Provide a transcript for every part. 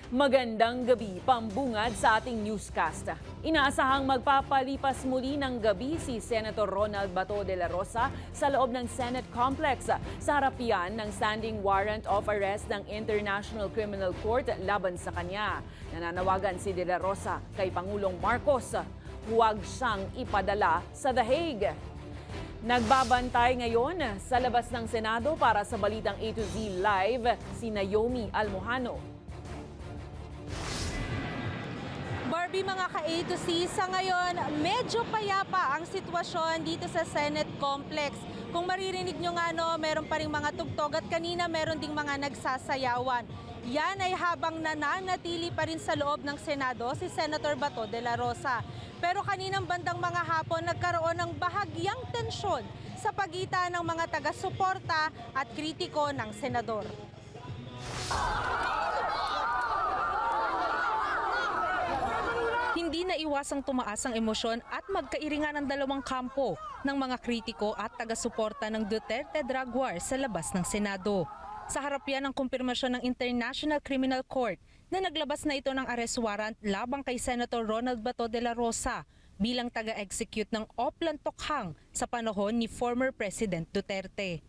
Magandang gabi, pambungad sa ating newscast. Inaasahang magpapalipas muli ng gabi si Senator Ronald Bato de la Rosa sa loob ng Senate Complex sa harapian ng standing warrant of arrest ng International Criminal Court laban sa kanya. Nananawagan si de la Rosa kay Pangulong Marcos, huwag siyang ipadala sa The Hague. Nagbabantay ngayon sa labas ng Senado para sa Balitang A to Z Live si Naomi Almojano. Barbie, mga ka-A to C, sa ngayon medyo payapa ang sitwasyon dito sa Senate Complex. Kung maririnig nyo nga, meron pa rin mga tugtog at kanina meron ding mga nagsasayawan. Yan ay habang nananatili pa rin sa loob ng Senado si Senator Bato de la Rosa. Pero kaninang bandang mga hapon nagkaroon ng bahagyang tensyon sa pagitan ng mga taga-suporta at kritiko ng senador. Hindi na iwasang tumaas ang emosyon at magkairingan ang dalawang kampo ng mga kritiko at taga-suporta ng Duterte drug war sa labas ng Senado. Sa harap yan ng kumpirmasyon ng International Criminal Court na naglabas na ito ng arrest warrant labang kay Senator Ronald Bato de la Rosa bilang taga-execute ng Oplan Tokhang sa panahon ni former President Duterte.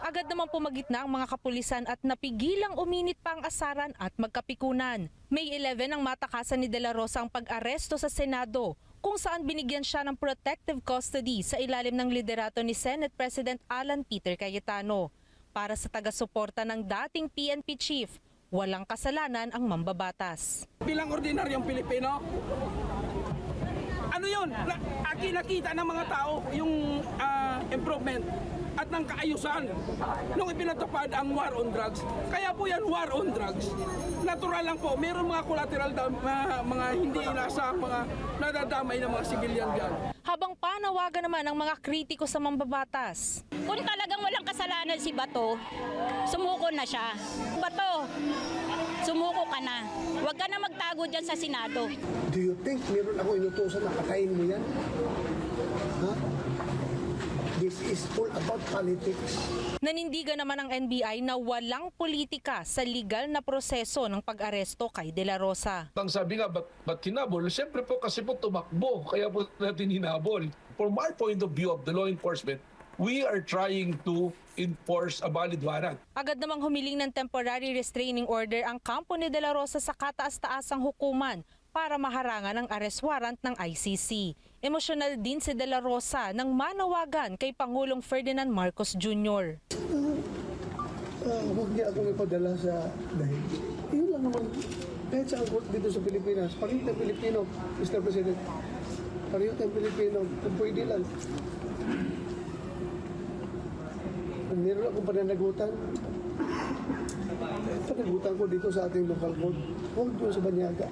Agad naman pumagitna ang mga kapulisan at napigilang uminit pa ang asaran at magkapikunan. May 11 ang matakasan ni De La Rosa ang pag-aresto sa Senado, kung saan binigyan siya ng protective custody sa ilalim ng liderato ni Senate President Alan Peter Cayetano. Para sa taga-suporta ng dating PNP chief, walang kasalanan ang mambabatas. Bilang ordinaryong Pilipino, ano yun? Nakita ng mga tao yung improvement at ng kaayusan nung ipinatupad ang war on drugs. Kaya po yan, war on drugs. Natural lang po, mayroon mga collateral mga hindi inasahang mga nadadamay ng mga civilian diyan. Habang panawagan naman ng mga kritiko sa mambabatas. Kung talagang walang kasalanan si Bato, sumuko na siya. Bato, sumuko ka na. Huwag ka na magtago dyan sa Senado. Do you think meron ako inutusan na patayin mo yan? Ha? This is all about politics. Nanindigan naman ang NBI na walang politika sa legal na proseso ng pag-aresto kay De La Rosa. Ang sabi nga, ba't hinabol? Siyempre po kasi po tumakbo, kaya po natin hinabol. From our point of view of the law enforcement, we are trying to enforce a valid warrant. Agad namang humiling ng temporary restraining order ang kampo ni De La Rosa sa kataas-taasang hukuman para maharangan ang arrest warrant ng ICC. Emosyonal din si De La Rosa nang manawagan kay Pangulong Ferdinand Marcos Jr. Huwag niya akong ipadala sa dahil. Yun lang naman. Kahit sa court dito sa Pilipinas, pareho tayong Pilipino, Mr. President. Pareho tayong Pilipino, kung pwede lang. Kung meron akong pananagutan ko dito sa ating local code, huwag doon sa Banyaga.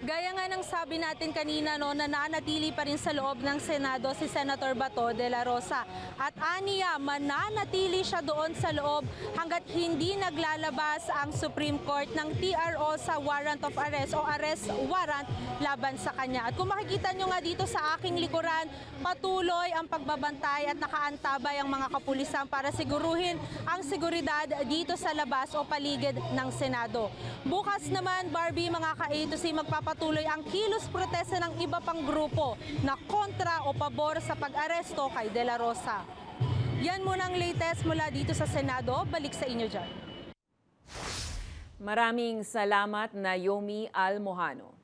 Gaya nga ng sabi natin kanina, nananatili pa rin sa loob ng Senado si Senator Bato de la Rosa. At aniya, mananatili siya doon sa loob hanggat hindi naglalabas ang Supreme Court ng TRO sa warrant of arrest o arrest warrant laban sa kanya. At kung makikita nyo nga dito sa aking likuran, patuloy ang pagbabantay at nakaantabay ang mga kapulisan para siguruhin ang seguridad dito sa labas o paligid ng Senado. Bukas naman, Barbie, mga ka-A to C, magpapatuloy ang kilos protesta ng iba pang grupo na kontra o pabor sa pag-aresto kay De La Rosa. Yan muna ang latest mula dito sa Senado. Balik sa inyo dyan. Maraming salamat, Naomi Almojano.